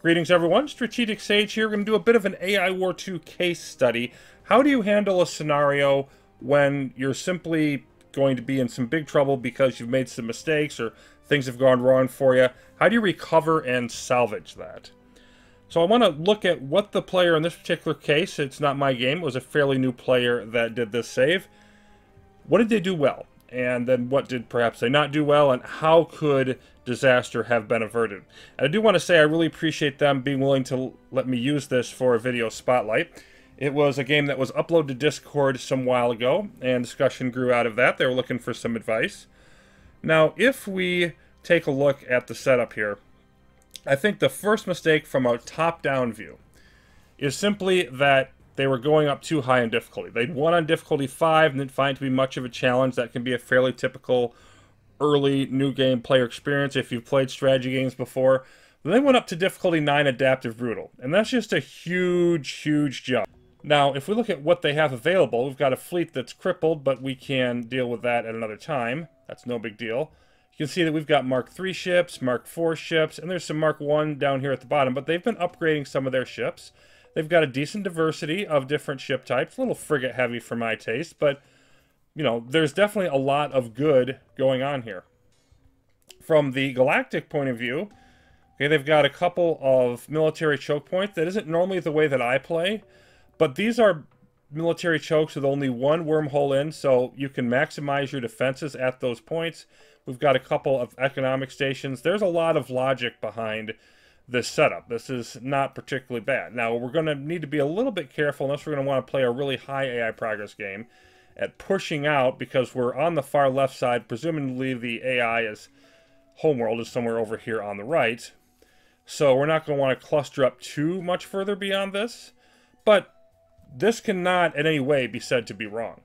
Greetings everyone, Strategic Sage here. We're going to do a bit of an AI War 2 case study. How do you handle a scenario when you're simply going to be in some big trouble because you've made some mistakes or things have gone wrong for you? How do you recover and salvage that? So I want to look at what the player in this particular case, it's not my game, it was a fairly new player that did this save. What did they do well? And then what did perhaps they not do well, and how could disaster have been averted? And I do want to say I really appreciate them being willing to let me use this for a video spotlight. It was a game that was uploaded to Discord some while ago, and discussion grew out of that. They were looking for some advice. Now, if we take a look at the setup here, I think the first mistake from a top-down view is simply that they were going up too high in difficulty. They'd won on difficulty 5 and didn't find it to be much of a challenge. That can be a fairly typical early new game player experience if you've played strategy games before. Then they went up to difficulty 9, Adaptive Brutal. And that's just a huge, huge jump. Now, if we look at what they have available, we've got a fleet that's crippled, but we can deal with that at another time. That's no big deal. You can see that we've got Mark III ships, Mark IV ships, and there's some Mark I down here at the bottom, but they've been upgrading some of their ships. They've got a decent diversity of different ship types, a little frigate heavy for my taste, but, you know, there's definitely a lot of good going on here. From the galactic point of view, okay, they've got a couple of military choke points. That isn't normally the way that I play, but these are military chokes with only one wormhole in, so you can maximize your defenses at those points. We've got a couple of economic stations. There's a lot of logic behind this setup. This is not particularly bad. Now, we're going to need to be a little bit careful unless we're going to want to play a really high AI progress game at pushing out, because we're on the far left side. Presumably the AI is homeworld is somewhere over here on the right. So we're not going to want to cluster up too much further beyond this. But this cannot in any way be said to be wrong.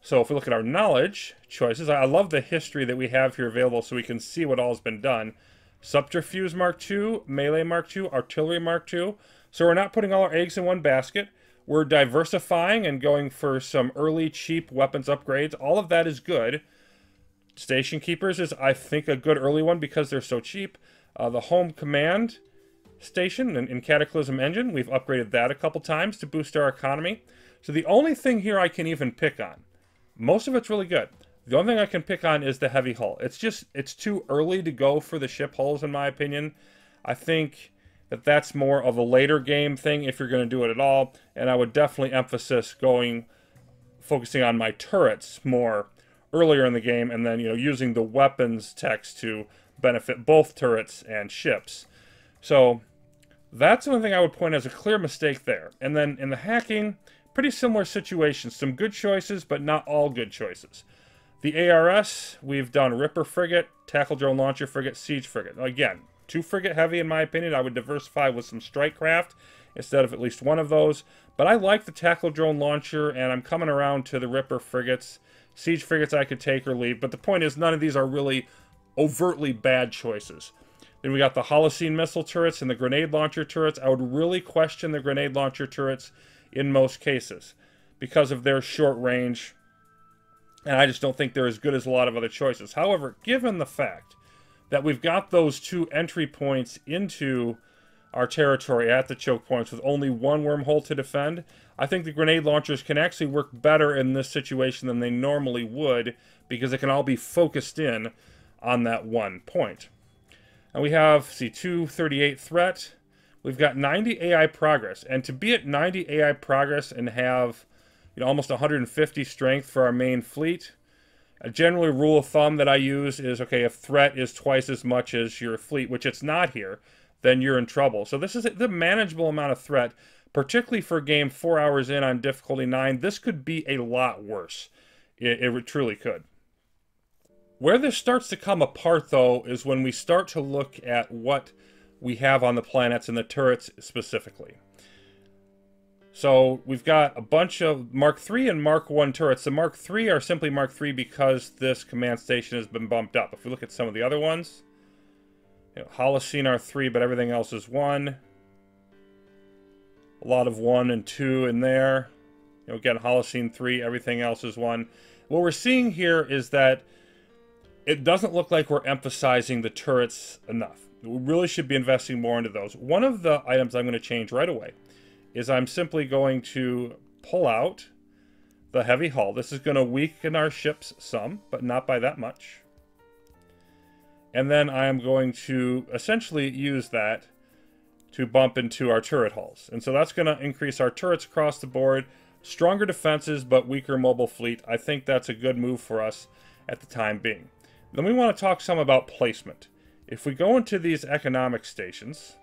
So if we look at our knowledge choices, I love the history that we have here available so we can see what all has been done. Subterfuge Mark II, Melee Mark II, Artillery Mark II. So we're not putting all our eggs in one basket. We're diversifying and going for some early cheap weapons upgrades. All of that is good. Station Keepers is, I think, a good early one because they're so cheap. The Home Command Station in Cataclysm Engine, we've upgraded that a couple times to boost our economy. So the only thing here I can even pick on, most of it's really good. The only thing I can pick on is the heavy hull. It's too early to go for the ship hulls, in my opinion. I think that that's more of a later game thing if you're going to do it at all. And I would definitely emphasize focusing on my turrets more earlier in the game, and then, you know, using the weapons text to benefit both turrets and ships. So that's the only thing I would point as a clear mistake there. And then in the hacking, pretty similar situations. Some good choices, but not all good choices. The ARS, we've done Ripper Frigate, Tackle Drone Launcher Frigate, Siege Frigate. Again, too frigate heavy in my opinion. I would diversify with some strike craft instead of at least one of those. But I like the Tackle Drone Launcher, and I'm coming around to the Ripper Frigates. Siege Frigates I could take or leave, but the point is none of these are really overtly bad choices. Then we got the Holocene Missile Turrets and the Grenade Launcher Turrets. I would really question the Grenade Launcher Turrets in most cases because of their short range, and I just don't think they're as good as a lot of other choices. However, given the fact that we've got those two entry points into our territory at the choke points with only one wormhole to defend, I think the grenade launchers can actually work better in this situation than they normally would, because it can all be focused in on that one point. And we have, see, 238 threat. We've got 90 AI progress, and to be at 90 AI progress and have, you know, almost 150 strength for our main fleet, a generally rule of thumb that I use is, okay, if threat is twice as much as your fleet, which it's not here, then you're in trouble. So this is the manageable amount of threat, particularly for a game 4 hours in on difficulty 9. This could be a lot worse. It truly could. Where this starts to come apart, though, is when we start to look at what we have on the planets and the turrets specifically. So we've got a bunch of Mark III and Mark I turrets. The Mark III are simply Mark III because this command station has been bumped up. If we look at some of the other ones, you know, Holocene are 3, but everything else is 1. A lot of 1 and 2 in there. You know, again, Holocene 3, everything else is 1. What we're seeing here is that it doesn't look like we're emphasizing the turrets enough. We really should be investing more into those. One of the items I'm going to change right away is I'm simply going to pull out the heavy hull. This is going to weaken our ships some, but not by that much. And then I am going to essentially use that to bump into our turret hulls. And so that's going to increase our turrets across the board. Stronger defenses, but weaker mobile fleet. I think that's a good move for us at the time being. Then we want to talk some about placement. If we go into these economic stations,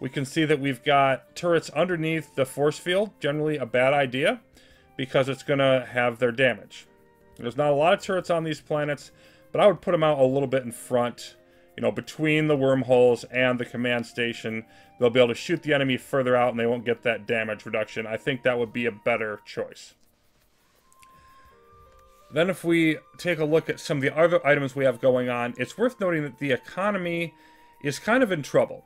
we can see that we've got turrets underneath the force field. Generally a bad idea, because it's going to have their damage. There's not a lot of turrets on these planets, but I would put them out a little bit in front, you know, between the wormholes and the command station. They'll be able to shoot the enemy further out and they won't get that damage reduction. I think that would be a better choice. Then if we take a look at some of the other items we have going on, it's worth noting that the economy is kind of in trouble.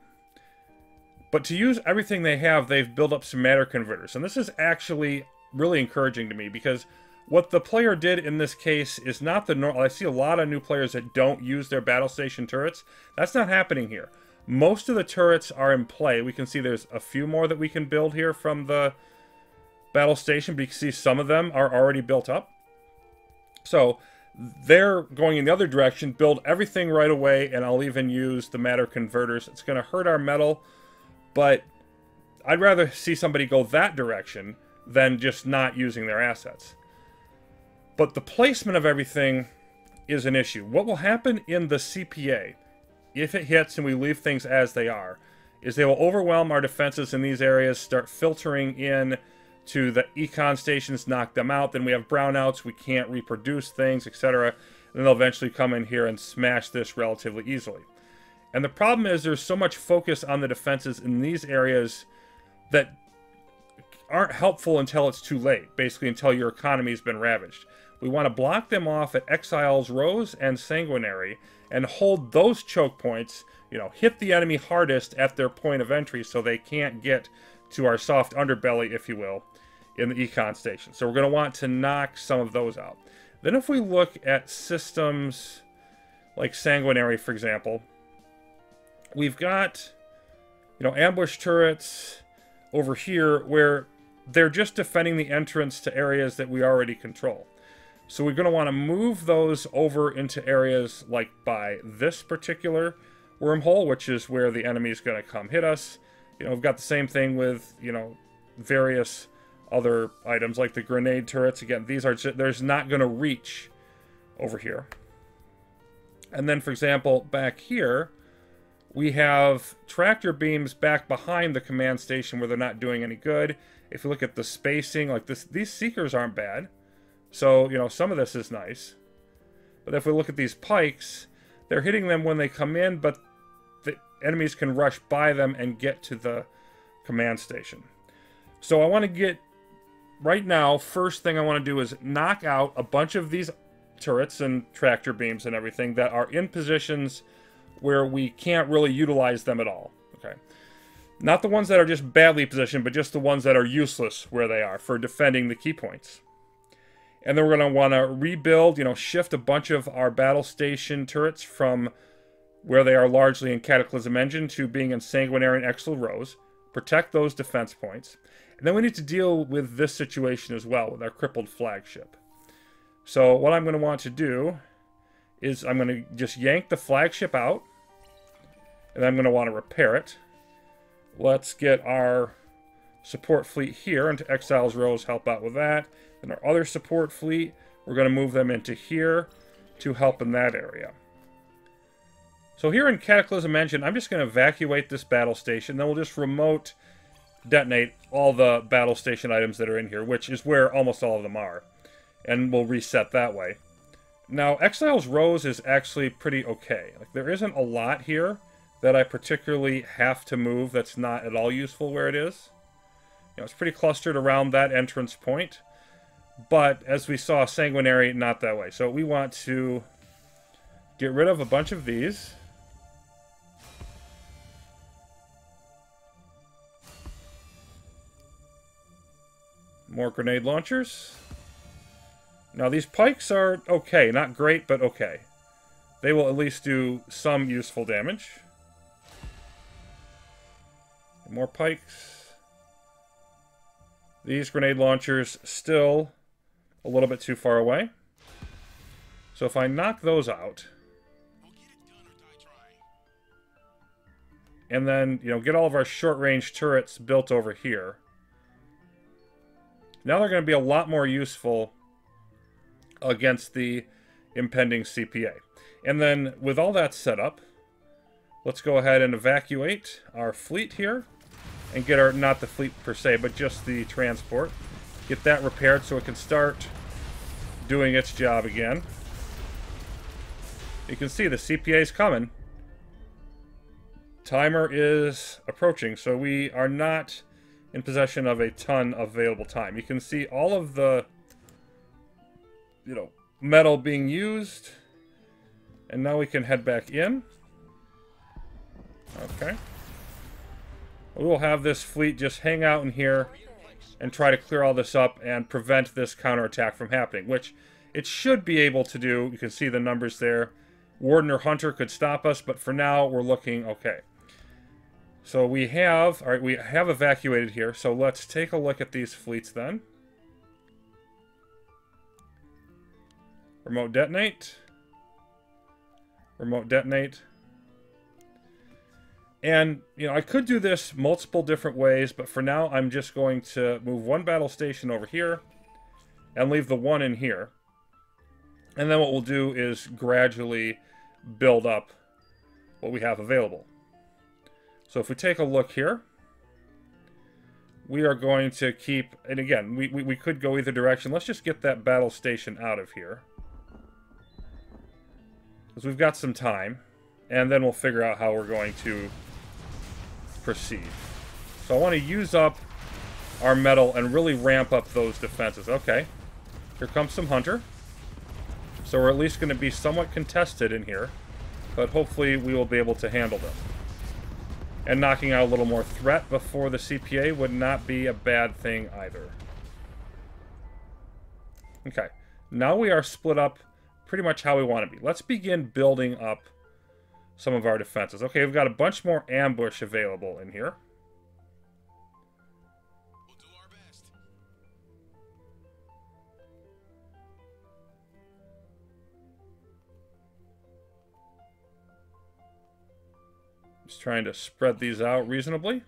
But to use everything they have, they've built up some matter converters. And this is actually really encouraging to me, because what the player did in this case is not the normal. I see a lot of new players that don't use their battle station turrets. That's not happening here. Most of the turrets are in play. We can see there's a few more that we can build here from the battle station, but you can see some of them are already built up. So they're going in the other direction, build everything right away, and I'll even use the matter converters. It's going to hurt our metal, but I'd rather see somebody go that direction than just not using their assets. But the placement of everything is an issue. What will happen in the CPA, if it hits and we leave things as they are, is they will overwhelm our defenses in these areas, start filtering in to the econ stations, knock them out. Then we have brownouts, we can't reproduce things, etc. And then they'll eventually come in here and smash this relatively easily. And the problem is there's so much focus on the defenses in these areas that aren't helpful until it's too late, basically until your economy's been ravaged. We want to block them off at Exiles Rose and Sanguinary and hold those choke points, you know, hit the enemy hardest at their point of entry so they can't get to our soft underbelly, if you will, in the econ station. So we're going to want to knock some of those out. Then if we look at systems like Sanguinary, for example, we've got, you know, ambush turrets over here where they're just defending the entrance to areas that we already control. So we're going to want to move those over into areas like by this particular wormhole, which is where the enemy is going to come hit us. You know, we've got the same thing with, you know, various other items like the grenade turrets. Again, these are just, there's not going to reach over here. And then, for example, back here, we have tractor beams back behind the command station where they're not doing any good. If you look at the spacing, like this, these seekers aren't bad. So, you know, some of this is nice. But if we look at these pikes, they're hitting them when they come in, but the enemies can rush by them and get to the command station. So I want to get, right now, first thing I want to do is knock out a bunch of these turrets and tractor beams and everything that are in positions where we can't really utilize them at all. Okay. Not the ones that are just badly positioned, but just the ones that are useless where they are for defending the key points. And then we're going to want to rebuild, you know, shift a bunch of our battle station turrets from where they are largely in Cataclysm Engine to being in Sanguinary and Exile Rose. Protect those defense points. And then we need to deal with this situation as well with our crippled flagship. So what I'm going to want to do is I'm going to just yank the flagship out. And I'm going to want to repair it. Let's get our support fleet here into Exiles Rose, help out with that. And our other support fleet, we're going to move them into here to help in that area. So here in Cataclysm Engine, I'm just going to evacuate this battle station. Then we'll just remote detonate all the battle station items that are in here, which is where almost all of them are. And we'll reset that way. Now, Exiles Rose is actually pretty okay. Like, there isn't a lot here that I particularly have to move that's not at all useful where it is. You know, it's pretty clustered around that entrance point. But, as we saw, Sanguinary, not that way. So we want to get rid of a bunch of these. More grenade launchers. Now, these pikes are okay. Not great, but okay. They will at least do some useful damage. more pikes. These grenade launchers still a little bit too far away. So if I knock those out, and then, you know, get all of our short-range turrets built over here, now they're going to be a lot more useful against the impending CPA. And then, with all that set up, let's go ahead and evacuate our fleet here, and get our, not the fleet per se, but just the transport. Get that repaired so it can start doing its job again. You can see the CPA is coming. Timer is approaching, so we are not in possession of a ton of available time. You can see all of the, you know, metal being used. And now we can head back in. Okay. We will have this fleet just hang out in here and try to clear all this up and prevent this counterattack from happening, which it should be able to do. You can see the numbers there. Warden or Hunter could stop us, but for now, we're looking okay. So we have, all right, we have evacuated here, so let's take a look at these fleets then. Remote detonate. Remote detonate. And, you know, I could do this multiple different ways, but for now, I'm just going to move one battle station over here and leave the one in here. And then what we'll do is gradually build up what we have available. So if we take a look here, we are going to keep, and again, we could go either direction. Let's just get that battle station out of here, because we've got some time, and then we'll figure out how we're going to proceed. So I want to use up our metal and really ramp up those defenses. Okay, here comes some Hunter. So we're at least going to be somewhat contested in here, but hopefully we will be able to handle them. And knocking out a little more threat before the CPA would not be a bad thing either. Okay, now we are split up pretty much how we want to be. Let's begin building up some of our defenses. Okay, we've got a bunch more ambush available in here. We'll do our best. Just trying to spread these out reasonably.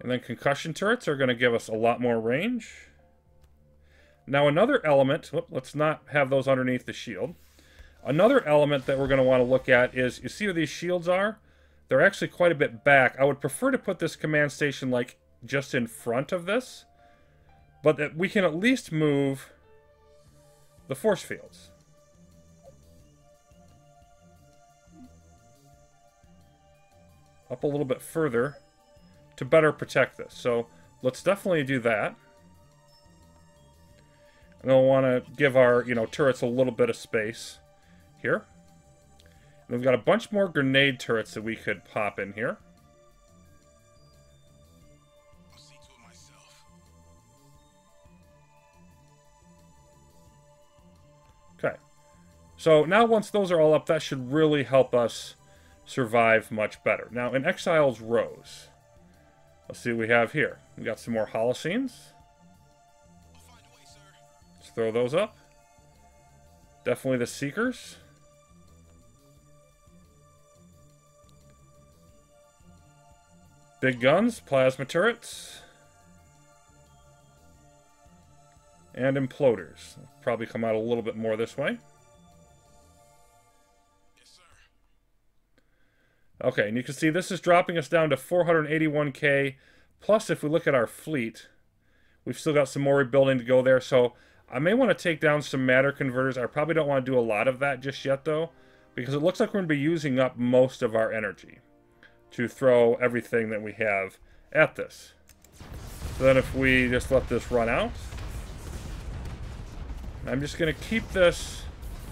And then concussion turrets are going to give us a lot more range. Now another element, let's not have those underneath the shield. Another element that we're going to want to look at is, you see where these shields are? They're actually quite a bit back. I would prefer to put this command station like just in front of this, but that we can at least move the force fields. Up a little bit further to better protect this. So let's definitely do that. And we'll want to give our, you know, turrets a little bit of space here. And we've got a bunch more grenade turrets that we could pop in here. I'll see to it myself. Okay. So now once those are all up, that should really help us survive much better. Now in Exile's Rose, let's see what we have here. We got some more Holocene. I'll find a way, sir. Let's throw those up. Definitely the Seekers. Big guns, plasma turrets. And imploders. Probably come out a little bit more this way. Yes, sir. Okay, and you can see this is dropping us down to 481k. Plus, if we look at our fleet, we've still got some more rebuilding to go there. So I may want to take down some matter converters. I probably don't want to do a lot of that just yet, though, because it looks like we're going to be using up most of our energy to throw everything that we have at this. So then if we just let this run out, I'm just going to keep this,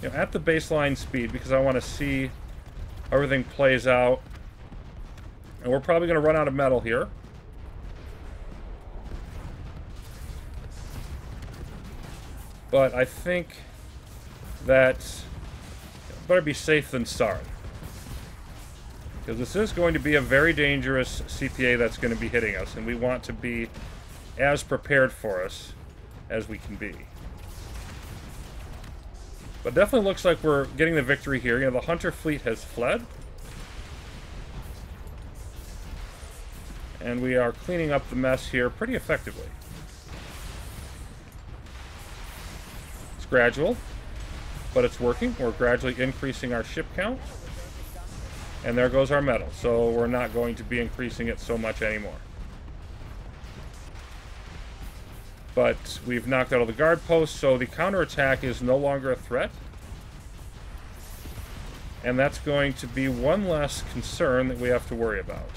you know, at the baseline speed because I want to see how everything plays out. And we're probably going to run out of metal here. But I think that better be safe than sorry. Because this is going to be a very dangerous CPA that's going to be hitting us, and we want to be as prepared for us as we can be. But definitely looks like we're getting the victory here. You know, the Hunter fleet has fled. And we are cleaning up the mess here pretty effectively. It's gradual, but it's working. We're gradually increasing our ship count. And there goes our metal. So we're not going to be increasing it so much anymore. But we've knocked out all the guard posts, so the counterattack is no longer a threat. And that's going to be one less concern that we have to worry about.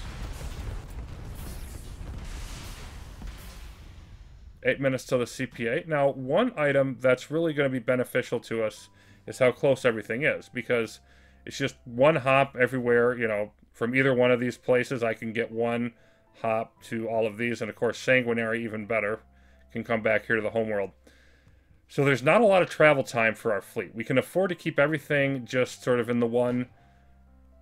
8 minutes till the CPA. Now, one item that's really going to be beneficial to us is how close everything is, because it's just one hop everywhere, you know, from either one of these places. I can get one hop to all of these, and of course, Sanguinary, even better, can come back here to the homeworld. So there's not a lot of travel time for our fleet. We can afford to keep everything just sort of in the one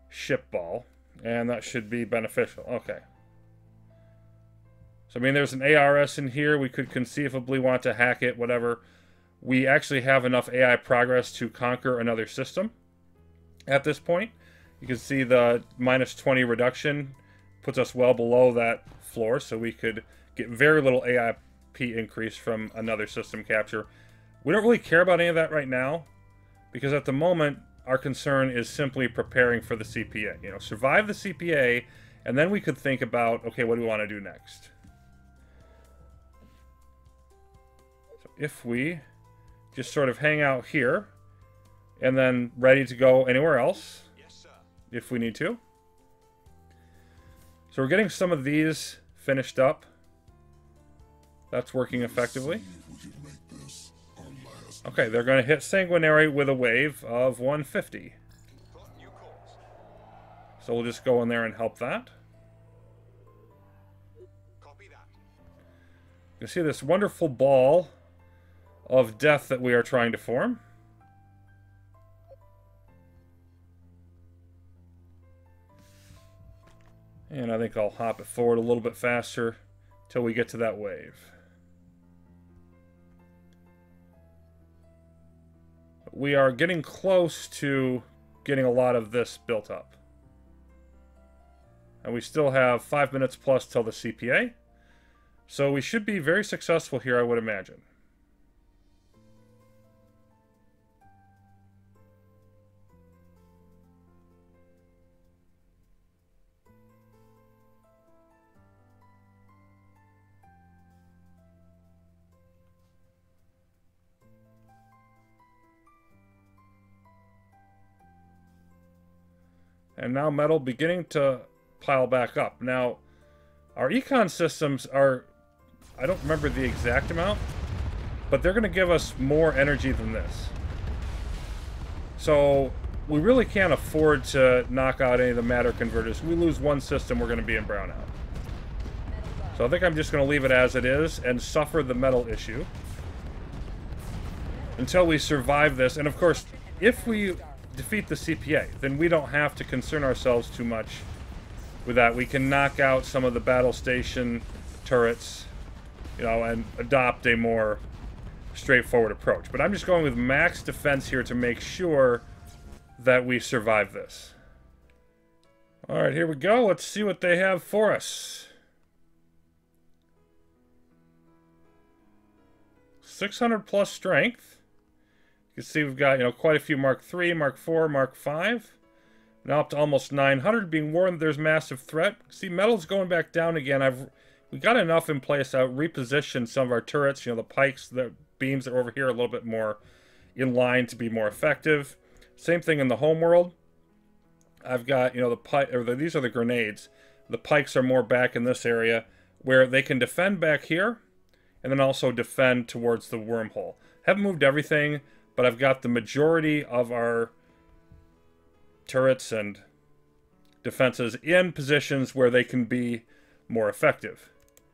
ship ball, and that should be beneficial. Okay. So, I mean, there's an ARS in here. We could conceivably want to hack it, whatever. We actually have enough AI progress to conquer another system at this point. You can see the minus 20 reduction puts us well below that floor, so we could get very little AIP increase from another system capture. We don't really care about any of that right now, because at the moment, our concern is simply preparing for the CPA. You know, survive the CPA, and then we could think about, okay, what do we want to do next? So if we just sort of hang out here, and then ready to go anywhere else, Yes, sir. if we need to. So we're getting some of these finished up. That's working effectively. Okay, they're going to hit Sanguinary with a wave of 150. Plot new course. So we'll just go in there and help that. Copy that. You see this wonderful ball of death that we are trying to form. And I think I'll hop it forward a little bit faster till we get to that wave. We are getting close to getting a lot of this built up. And we still have 5 minutes plus till the CPA. So we should be very successful here, I would imagine. And now metal beginning to pile back up. Now, our econ systems are, I don't remember the exact amount, but they're going to give us more energy than this. So, we really can't afford to knock out any of the matter converters. If we lose one system, we're going to be in brownout. So I think I'm just going to leave it as it is and suffer the metal issue until we survive this. And of course, if we defeat the CPA, then we don't have to concern ourselves too much with that. We can knock out some of the battle station turrets, you know, and adopt a more straightforward approach. But I'm just going with max defense here to make sure that we survive this. Alright, here we go. Let's see what they have for us. 600 plus strength. You can see we've got, you know, quite a few Mark III, Mark IV, Mark V. Now up to almost 900, being warned there's massive threat. See, metal's going back down again. We got enough in place. I repositioned some of our turrets. You know, the pikes, the beams that are over here are a little bit more in line to be more effective. Same thing in the homeworld. I've got, you know, these are the grenades. The pikes are more back in this area where they can defend back here and then also defend towards the wormhole. Haven't moved everything, but I've got the majority of our turrets and defenses in positions where they can be more effective.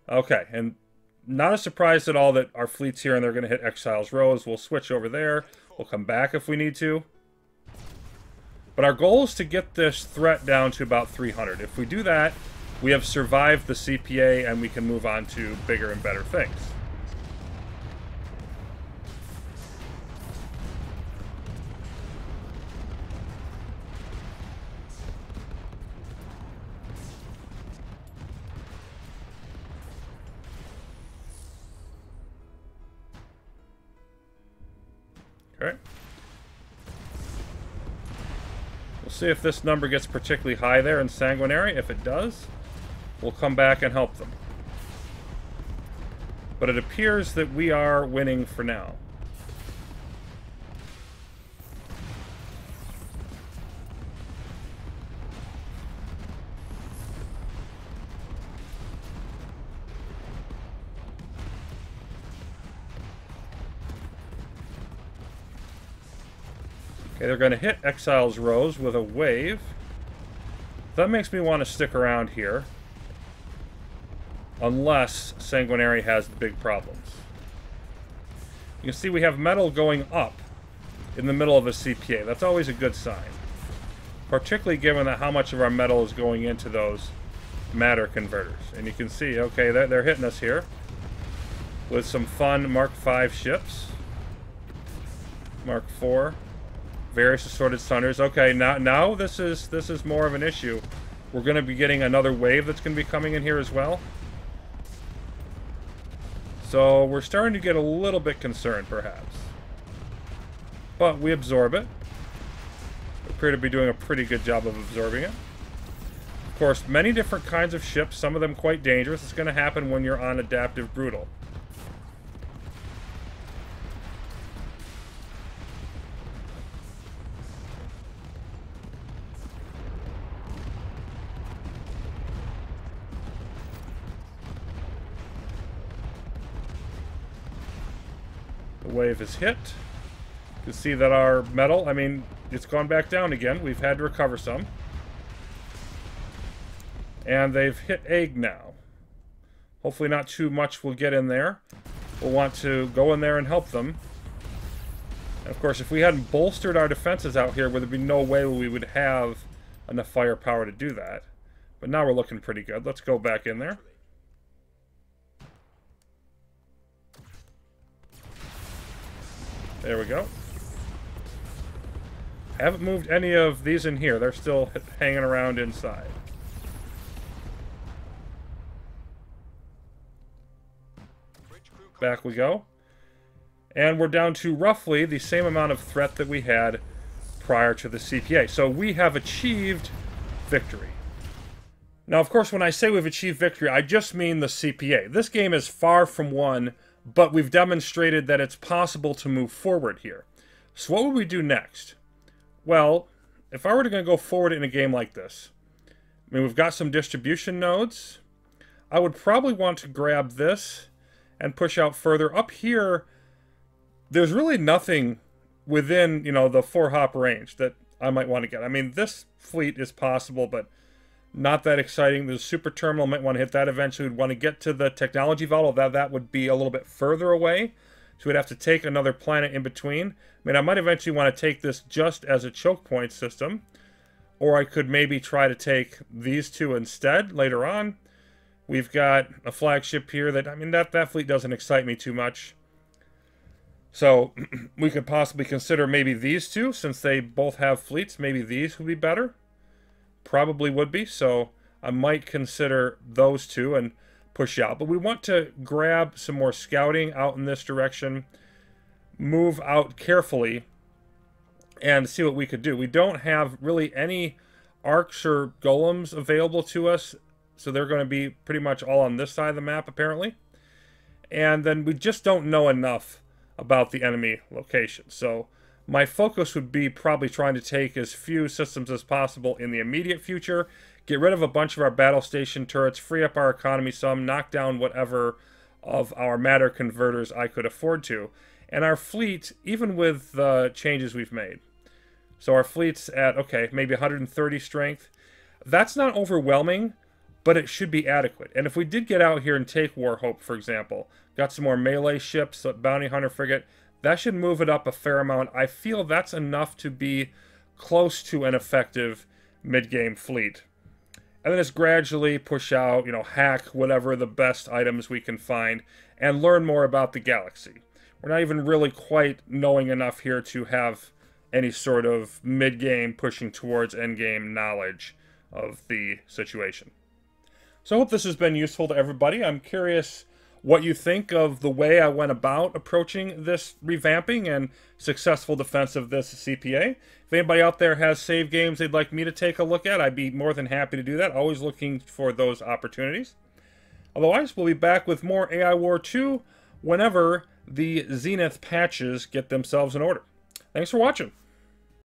Okay, and not a surprise at all that our fleet's here and they're going to hit Exiles Rose. We'll switch over there. We'll come back if we need to. But our goal is to get this threat down to about 300. If we do that, we have survived the CPA and we can move on to bigger and better things. Okay. We'll see if this number gets particularly high there in Sanguinary. If it does, we'll come back and help them. But it appears that we are winning for now. Okay, they're going to hit Exile's Rose with a wave. That makes me want to stick around here. Unless Sanguinary has big problems. You can see we have metal going up in the middle of a CPA. That's always a good sign. Particularly given that how much of our metal is going into those matter converters. And you can see, okay, they're hitting us here. With some fun Mark V ships. Mark IV. Various assorted Sunders. Okay, now this is more of an issue. We're going to be getting another wave that's going to be coming in here as well. So we're starting to get a little bit concerned, perhaps. But we absorb it. We appear to be doing a pretty good job of absorbing it. Of course, many different kinds of ships, some of them quite dangerous. It's going to happen when you're on Adaptive Brutal. Wave is hit. You can see that our metal, I mean, it's gone back down again. We've had to recover some. And they've hit egg now. Hopefully not too much will get in there. We'll want to go in there and help them. And of course, if we hadn't bolstered our defenses out here, there'd be no way we would have enough firepower to do that. But now we're looking pretty good. Let's go back in there. There we go. I haven't moved any of these in here. They're still hanging around inside. Back we go. And we're down to roughly the same amount of threat that we had prior to the CPA. So we have achieved victory. Now, of course, when I say we've achieved victory, I just mean the CPA. This game is far from won, but we've demonstrated that it's possible to move forward here. So what would we do next? Well, if I were to go forward in a game like this, I mean, we've got some distribution nodes. I would probably want to grab this and push out further. Up here, there's really nothing within, you know, the 4-hop range that I might want to get. I mean, this fleet is possible, but not that exciting. The super terminal, might want to hit that eventually. We'd want to get to the technology vault. That would be a little bit further away. So we'd have to take another planet in between. I mean, I might eventually want to take this just as a choke point system. Or I could maybe try to take these two instead later on. We've got a flagship here that, I mean, that fleet doesn't excite me too much. So we could possibly consider maybe these two, since they both have fleets. Maybe these would be better. Probably would be, so I might consider those two and push out. But we want to grab some more scouting out in this direction, move out carefully, and see what we could do. We don't have really any arcs or golems available to us, so they're going to be pretty much all on this side of the map, apparently. And then we just don't know enough about the enemy location. So my focus would be probably trying to take as few systems as possible in the immediate future, get rid of a bunch of our battle station turrets, free up our economy some, knock down whatever of our matter converters I could afford to. And our fleet, even with the changes we've made. So our fleet's at, okay, maybe 130 strength. That's not overwhelming, but it should be adequate. And if we did get out here and take Warhope, for example, got some more melee ships, a bounty hunter frigate, that should move it up a fair amount. I feel that's enough to be close to an effective mid-game fleet. And then just gradually push out, hack whatever the best items we can find and learn more about the galaxy. We're not even really quite knowing enough here to have any sort of mid-game pushing towards end-game knowledge of the situation. So I hope this has been useful to everybody. I'm curious what you think of the way I went about approaching this revamping and successful defense of this CPA. If anybody out there has save games they'd like me to take a look at, I'd be more than happy to do that. Always looking for those opportunities. Otherwise, we'll be back with more AI War 2 whenever the Zenith patches get themselves in order. Thanks for watching.